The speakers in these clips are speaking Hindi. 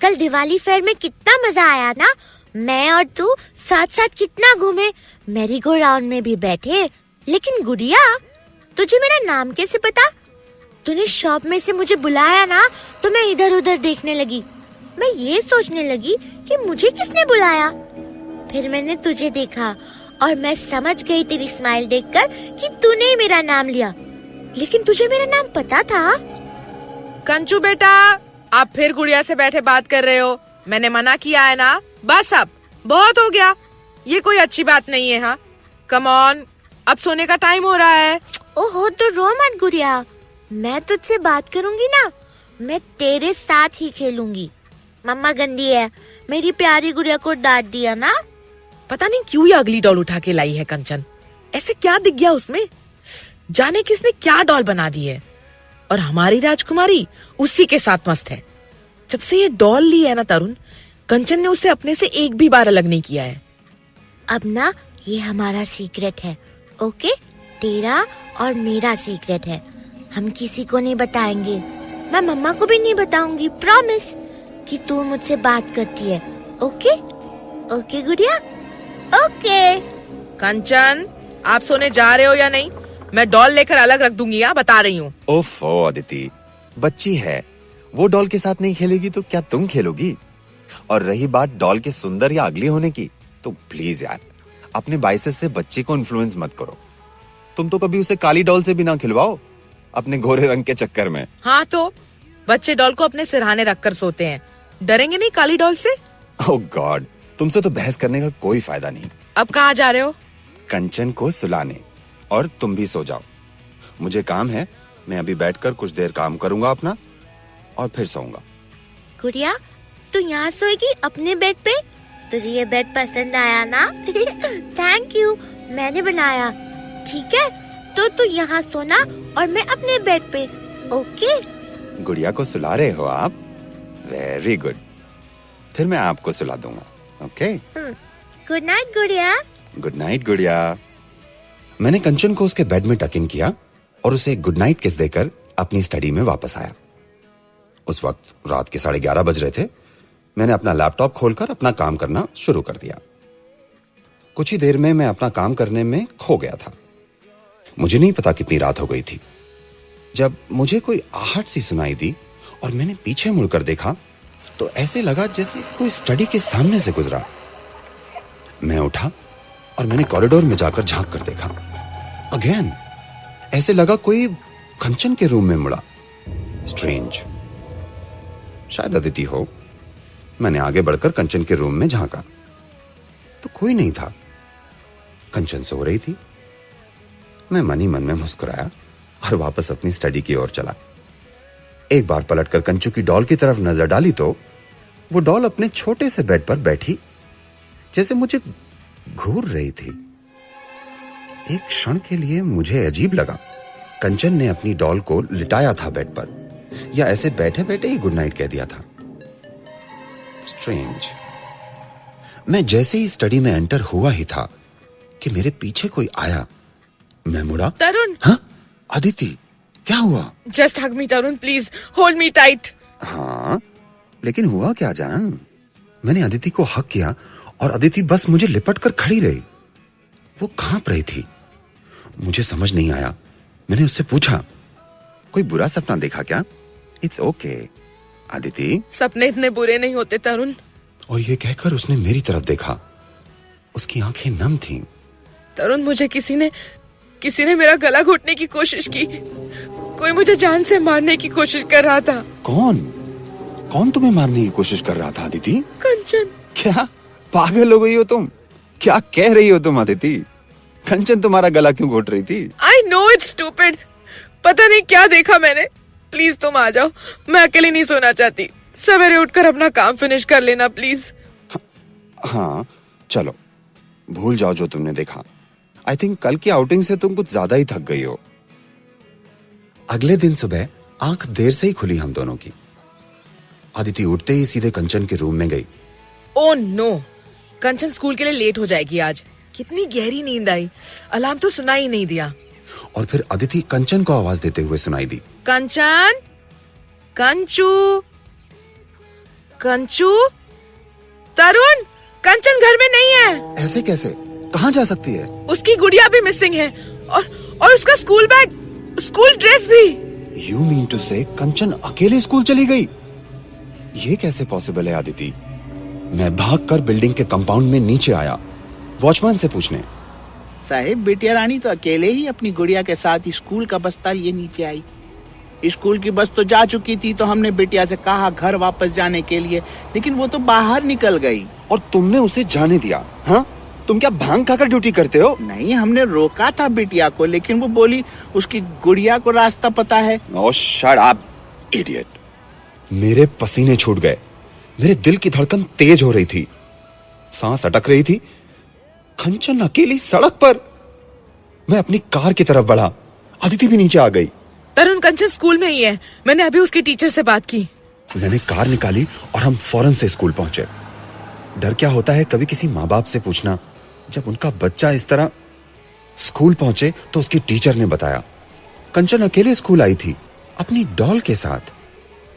कल दिवाली फेयर में कितना मजा आया ना। मैं और तू साथ साथ कितना घूमे, मैरी गो राउंड में भी बैठे। लेकिन गुड़िया, तुझे मेरा नाम कैसे पता? तूने शॉप में से मुझे बुलाया ना, तो मैं इधर उधर देखने लगी। मैं ये सोचने लगी कि मुझे किसने बुलाया। फिर मैंने तुझे देखा और मैं समझ गई तेरी स्माइल देखकर कि तूने ही मेरा नाम लिया। लेकिन तुझे मेरा नाम पता था? कंचू बेटा, आप फिर गुड़िया से बैठे बात कर रहे हो। मैंने मना किया है ना। बस अब बहुत हो गया, ये कोई अच्छी बात नहीं है। हाँ, कम ऑन, अब सोने का टाइम हो रहा है। ओहो, तो रो मत गुड़िया, मैं तुझसे बात करूंगी ना, मैं तेरे साथ ही खेलूंगी। मम्मा गंदी है, मेरी प्यारी गुड़िया को डांट दिया ना। पता नहीं क्यों ये अगली डॉल उठा के लाई है कंचन। ऐसे क्या दिख गया उसमें? जाने किसने क्या डॉल बना दी है। और हमारी राजकुमारी उसी के साथ मस्त है। जब से ये डॉल ली है ना तरुण, कंचन ने उसे अपने से एक भी बार अलग नहीं किया है। अब ना ये हमारा सीक्रेट है, ओके? तेरा और मेरा सीक्रेट है। हम किसी को नहीं बताएंगे। मैं मम्मा को भी नहीं बताऊंगी, प्रॉमिस, कि तू मुझसे बात करती है। ओके ओके गुड़िया, ओके। कंचन, आप सोने जा रहे हो या नहीं? मैं डॉल लेकर अलग रख दूंगी, बता रही हूँ। ओफो अदिति, बच्ची है, वो डॉल के साथ नहीं खेलेगी तो क्या तुम खेलोगी? और रही बात डॉल के सुंदर या अगली होने की, तो प्लीज यार, अपने बाइसेस से बच्ची को इन्फ्लुएंस मत करो। तुम तो कभी उसे काली डॉल से भी ना खिलवाओ अपने गोरे रंग के चक्कर में। हाँ, तो बच्चे डॉल को अपने सिरहाने रखकर सोते हैं, डरेंगे नहीं काली डॉल से? ओह गॉड, तुमसे तो बहस करने का कोई फायदा नहीं। अब कहाँ जा रहे हो? कंचन को सुलाने, और तुम भी सो जाओ। मुझे काम है, मैं अभी बैठकर कुछ देर काम करूंगा अपना, और फिर सोऊंगा। गुड़िया, तू यहाँ सोएगी अपने बेड पे? तुझे ये बेड पसंद आया ना? थैंक यू, मैंने बनाया। ठीक है, तो तू यहाँ सोना और मैं अपने बेड पे, ओके? गुड़िया को सुला रहे हो आप? वेरी गुड, फिर मैं आपको सुला दूंगा, ओके? गुड नाइट गुड़िया। गुड नाइट गुड़िया। मैंने कंचन को उसके बेड में टक इन किया और उसे गुड नाइट किस देकर अपनी स्टडी में वापस आया। उस वक्त रात के 11:30 बज रहे थे। मैंने अपना लैपटॉप खोलकर अपना काम करना शुरू कर दिया। कुछ ही देर में मैं अपना काम करने में खो गया था। मुझे नहीं पता कितनी रात हो गई थी जब मुझे कोई आहट सी सुनाई दी और मैंने पीछे मुड़कर देखा तो ऐसे लगा जैसे कोई स्टडी के सामने से गुजरा। मैं उठा और मैंने कॉरिडोर में जाकर झांक कर देखा। अगेन ऐसे लगा कोई कंचन के रूम में मुड़ा। स्ट्रेंज, शायद अदिति हो। मैंने आगे बढ़कर कंचन के रूम में झांका तो कोई नहीं था। कंचन सो रही थी। मैं मन ही मन में मुस्कुराया और वापस अपनी स्टडी की ओर चला। एक बार पलटकर कंचू की डॉल की तरफ नजर डाली तो वो डॉल अपने छोटे से बेड पर बैठी जैसे मुझे घूर रही थी। एक क्षण के लिए मुझे अजीब लगा। कंचन ने अपनी डॉल को लिटाया था बेड पर, या ऐसे बैठे बैठे ही गुड नाइट कह दिया था। स्ट्रेंज। मैं जैसे ही स्टडी में एंटर हुआ ही था कि मेरे पीछे कोई आया। मैं मुड़ा। तरुण। हाँ अदिति, क्या हुआ? Just hug me Tarun, please hold me tight. हाँ, लेकिन हुआ क्या जान? मैंने अदिति को हक किया और अदिति बस मुझे लिपट कर खड़ी रही। वो कांप रही थी। मुझे समझ नहीं आया। मैंने उससे पूछा, कोई बुरा सपना देखा क्या? इट्स ओके अदिति, सपने इतने बुरे नहीं होते तरुण। और ये कहकर उसने मेरी तरफ देखा। उसकी आंखें नम थीं। तरुण, मुझे किसी ने मेरा गला घोटने की कोशिश की। कोई मुझे जान से मारने की कोशिश कर रहा था। कौन तुम्हें मारने की कोशिश कर रहा था अदिति? कंचन। क्या पागल हो गई हो तुम? क्या कह रही हो तुम अदिति? कंचन तुम्हारा गला क्यों घोट रही थी? I know it's stupid. पता नहीं क्या देखा मैंने। प्लीज तुम आ जाओ, मैं अकेली नहीं सोना चाहती। सवेरे उठकर अपना काम फिनिश कर लेना प्लीज। हाँ चलो, भूल जाओ जो तुमने देखा। आई थिंक कल की आउटिंग से तुम कुछ ज्यादा ही थक गई हो। अगले दिन सुबह आंख देर से ही खुली हम दोनों की। अदिति उठते ही सीधे कंचन के रूम में गई। ओह नो, कंचन स्कूल के लिए लेट हो जाएगी आज। कितनी गहरी नींद आई, अलार्म तो सुना ही नहीं दिया। और फिर अदिति कंचन को आवाज देते हुए सुनाई दी, कंचन, कंचू। कंचू, तरुण, कंचन घर में नहीं है। ऐसे कैसे? कहाँ जा सकती है? उसकी गुड़िया भी मिसिंग है और उसका स्कूल बैग, स्कूल ड्रेस भी। यू मीन टू से कंचन अकेले स्कूल चली गई? ये कैसे पॉसिबल है आदिति? मैं भागकर बिल्डिंग के कंपाउंड में नीचे आया वॉचमैन से पूछने। साहिब, बिटिया रानी तो अकेले ही अपनी गुड़िया के साथ स्कूल का बस्ता लिए नीचे आई। स्कूल की बस तो जा चुकी थी, तो हमने बिटिया से कहा घर वापस जाने के लिए, लेकिन वो तो बाहर निकल गई। और तुमने उसे जाने दिया? हाँ, तुम क्या भांग खाकर ड्यूटी करते हो? नहीं, हमने रोका था बिटिया को, लेकिन वो बोली उसकी गुड़िया को रास्ता पता है। ओह शट अप इडियट। मेरे पसीने छूट गए, मेरे दिल की धड़कन तेज हो रही थी, सांस अटक रही थी। कंचन अकेली सड़क पर। मैं अपनी कार की तरफ बढ़ा, अदिति भी नीचे आ गई। तरुण, कंचन स्कूल में ही है, मैंने अभी उसके टीचर से बात की। मैंने कार निकाली और हम फौरन से स्कूल पहुंचे। डर क्या होता है कभी किसी माँ बाप से पूछना, जब उनका बच्चा इस तरह। स्कूल पहुंचे तो उसकी टीचर ने बताया कंचन अकेले स्कूल आई थी अपनी डॉल के साथ।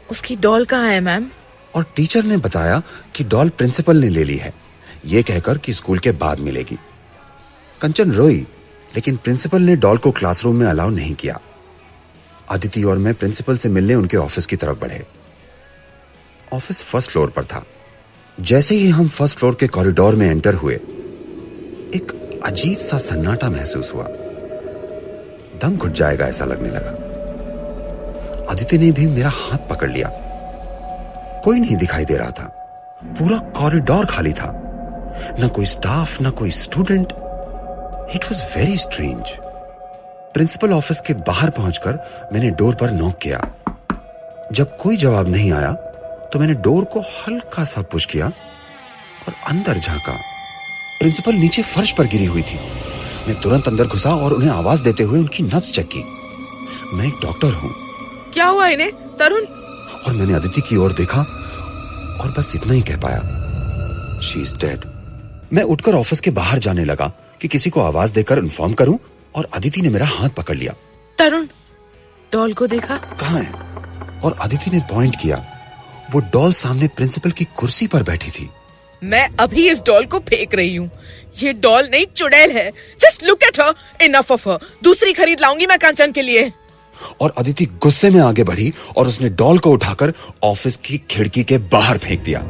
उसकी डॉल कहाँ है मैम? और टीचर ने बताया कि डॉल प्रिंसिपल ने ले ली है, ये कहकर कि स्कूल के बाद मिलेगी। कंचन रोई, लेकिन प्रिंसिपल ने डॉल को क्लासरूम में अलाउ नहीं किया। अदिति और मैं प्रिंसिपल से मिलने उनके ऑफिस की तरफ बढ़े। ऑफिस फर्स्ट फ्लोर पर था। जैसे ही हम फर्स्ट फ्लोर के कॉरिडोर में एंटर हुए, एक अजीब सा सन्नाटा महसूस हुआ। दम घुट जाएगा ऐसा लगने लगा। अदिति ने भी मेरा हाथ पकड़ लिया। कोई नहीं दिखाई दे रहा था, पूरा कॉरिडोर खाली था, ना कोई स्टाफ, ना कोई student. It was very strange. Principal office के बाहर पहुंचकर मैंने डोर पर नॉक किया। जब कोई जवाब नहीं आया तो मैंने डोर को हल्का सा पुश किया और अंदर झांका। प्रिंसिपल नीचे फर्श पर गिरी हुई थी। मैं तुरंत अंदर घुसा और उन्हें आवाज देते हुए उनकी नब्ज चेक की। मैं एक डॉक्टर हूं। क्या हुआ इन्हें, तरुण? और मैंने अदिति की ओर देखा और बस इतना ही कह पाया, शी इज डेड। मैं उठकर ऑफिस के बाहर जाने लगा कि किसी को आवाज देकर इन्फॉर्म करूं, और अदिति ने मेरा हाथ पकड़ लिया। तरुण, डॉल को देखा? कहाँ है? और अदिति ने पॉइंट किया। वो डॉल सामने प्रिंसिपल की कुर्सी पर बैठी थी। मैं अभी इस डॉल को फेंक रही हूँ। ये डॉल नहीं, चुड़ैल है। Just look at her, enough of her. दूसरी खरीद लाऊंगी मैं कंचन के लिए। और अदिति गुस्से में आगे बढ़ी और उसने डॉल को उठाकर ऑफिस की खिड़की के बाहर फेंक दिया।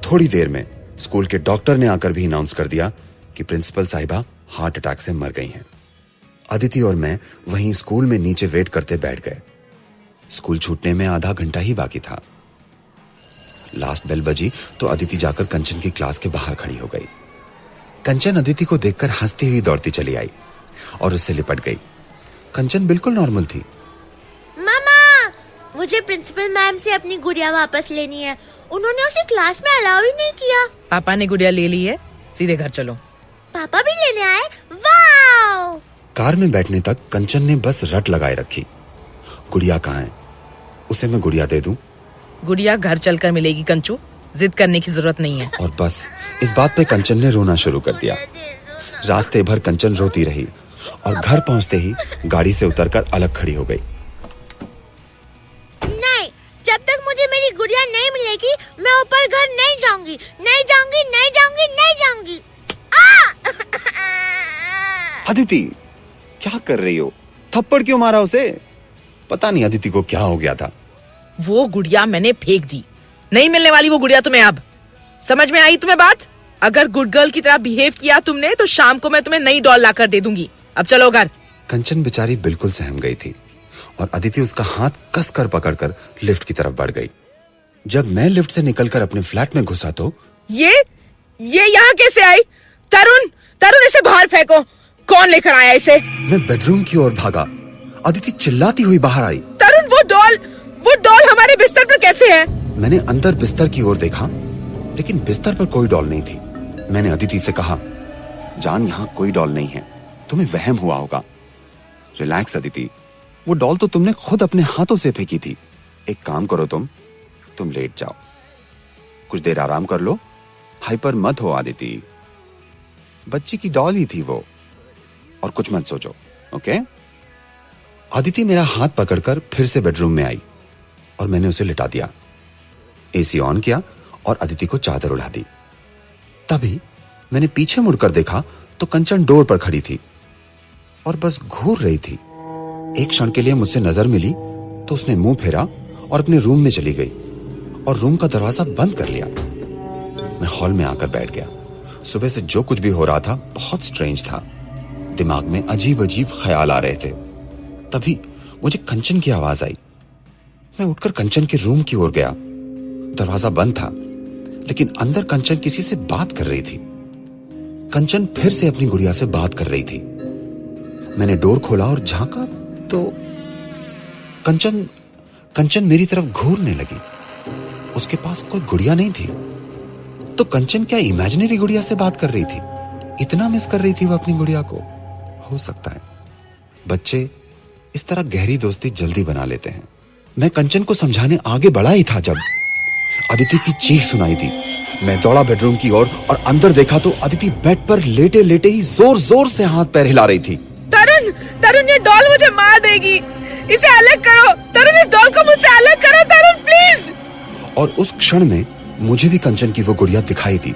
थोड़ी देर में स्कूल के डॉक्टर ने आकर भी अनाउंस कर दिया कि प्रिंसिपल साहिबा हार्ट अटैक से मर गई हैं। अदिति और मैं वहीं स्कूल में नीचे वेट करते बैठ गए। स्कूल छूटने में आधा घंटा ही बाकी था। लास्ट बेल बजी तो अदिति जाकर कंचन की क्लास के बाहर खड़ी हो गई। कंचन अदिति को देखकर हंसती हुई दौड़ती चली आई और उससे लिपट गई। कंचन बिल्कुल नॉर्मल थी। मामा, मुझे प्रिंसिपल मैम से अपनी गुड़िया वापस लेनी है। उन्होंने उसे क्लास में अलाउ ही नहीं किया। पापा ने गुड़िया ले ली है, सीधे घर चलो। पापा भी लेने आए? वाओ! कार में बैठने तक कंचन ने बस रट लगाए रखी, गुड़िया कहाँ है, उसे मैं गुड़िया दे दूं? गुड़िया घर चलकर मिलेगी कंचू, जिद करने की जरूरत नहीं है। और बस इस बात पे कंचन ने रोना शुरू कर दिया। रास्ते भर कंचन रोती रही और घर पहुंचते ही गाड़ी से उतरकर अलग खड़ी हो गई। नहीं, जब तक मुझे मेरी गुड़िया नहीं मिलेगी, मैं ऊपर घर नहीं जाऊंगी, नहीं जाऊंगी, नहीं जाऊंगी, नहीं जाऊंगी। अदिति, क्या कर रही हो? थप्पड़ क्यों मारा उसे? पता नहीं अदिति को क्या हो गया था। वो गुड़िया मैंने फेंक दी, नहीं मिलने वाली वो गुड़िया तुम्हें अब। समझ में आई तुम्हें बात? अगर गुड गर्ल की तरह बिहेव किया तुमने तो शाम को मैं तुम्हें नई डॉल लाकर दे दूंगी। अब चलो घर। कंचन बेचारी बिल्कुल सहम गई थी और अदिति उसका हाथ कसकर पकड़कर लिफ्ट की तरफ बढ़ गई। जब मैं लिफ्ट से निकलकर अपने फ्लैट में घुसा तो ये यहाँ कैसे आई? तरुण, तरुण, इसे बाहर फेंको। कौन लेकर आया इसे? मैं बेडरूम की ओर भागा। अदिति चिल्लाती हुई बाहर आई। तरुण, वो डॉल हमारे बिस्तर पर कैसे है? मैंने अंदर बिस्तर की ओर देखा, लेकिन बिस्तर पर कोई डॉल नहीं थी। मैंने अदिति से कहा, जान, यहाँ कोई डॉल नहीं है, तुम्हें वहम हुआ होगा। रिलैक्स अदिति, वो डॉल तो तुमने खुद अपने हाथों से फेंकी थी। एक काम करो, तुम लेट जाओ, कुछ देर आराम कर लो, हाइपर मत हो अदिति। बच्ची की डॉल ही थी वो, और कुछ मत सोचो, ओके? अदिति मेरा हाथ पकड़कर फिर से बेडरूम में आई और मैंने उसे लिटा दिया। एसी ऑन किया और अदिति को चादर उड़ा दी। तभी मैंने पीछे मुड़कर देखा तो कंचन डोर पर खड़ी थी और बस घूर रही थी। एक क्षण के लिए मुझसे नजर मिली तो उसने मुंह फेरा और अपने रूम में चली गई और रूम का दरवाजा बंद कर लिया। मैं हॉल में आकर बैठ गया। सुबह से जो कुछ भी हो रहा था बहुत स्ट्रेंज था। दिमाग में अजीब अजीब ख्याल आ रहे थे। तभी मुझे कंचन की आवाज आई। मैं उठकर कंचन के रूम की ओर गया। दरवाजा बंद था लेकिन अंदर कंचन किसी से बात कर रही थी। कंचन फिर से अपनी गुड़िया से बात कर रही थी। मैंने डोर खोला और झांका तो कंचन मेरी तरफ घूरने लगी। उसके पास कोई गुड़िया नहीं थी। तो कंचन क्या इमेजिनरी गुड़िया से बात कर रही थी? इतना मिस कर रही थी वो अपनी गुड़िया को? हो सकता है। बच्चे इस तरह गहरी दोस्ती जल्दी बना लेते हैं। मैं कंचन को समझाने आगे बढ़ा ही था जब अदिति की चीख सुनाई दी। मैं दौड़ा बेडरूम की ओर और अंदर देखा तो अदिति बेड पर लेटे लेटे ही जोर जोर से हाथ पैर हिला रही थी। तरुण ये डॉल मुझे मार देगी, इसे अलग करो। तरुण इस डॉल को मुझसे अलग करो तरुण प्लीज। और उस क्षण में मुझे भी कंचन की वो गुड़िया दिखाई दी।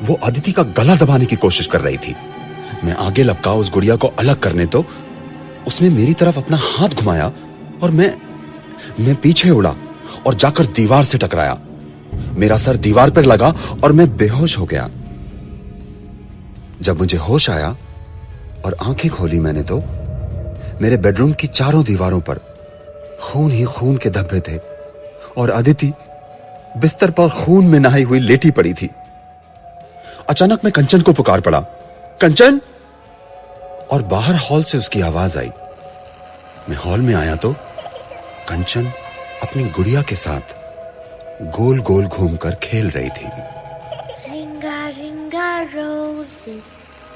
वो अदिति का गला दबाने की कोशिश कर रही थी। मैं आगे लपका उस गुड़िया को अलग करने तो उसने मेरी तरफ अपना हाथ घुमाया और मैं पीछे उड़ा और जाकर दीवार से टकराया। मेरा सर दीवार पर लगा और मैं बेहोश हो गया। जब मुझे होश आया और आंखें खोली मैंने तो मेरे बेडरूम की चारों दीवारों पर खून ही खून के धब्बे थे और अदिति बिस्तर पर खून में नहाई हुई लेटी पड़ी थी। अचानक मैं कंचन को पुकार पड़ा, कंचन! और बाहर हॉल से उसकी आवाज आई। मैं हॉल में आया तो कंचन अपनी गुड़िया के साथ गोल गोल घूमकर खेल रही थी। रिंगा रिंगा roses,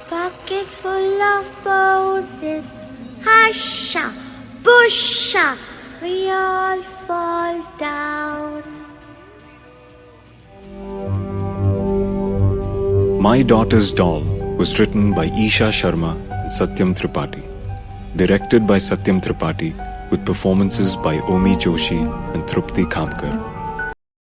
pocket full of posies. Husha, busha, we all fall down. My Daughter's Doll was written by Isha Sharma and Satyam Tripathi. Directed by Satyam Tripathi with performances by Omi Joshi and Trupti Khamkar.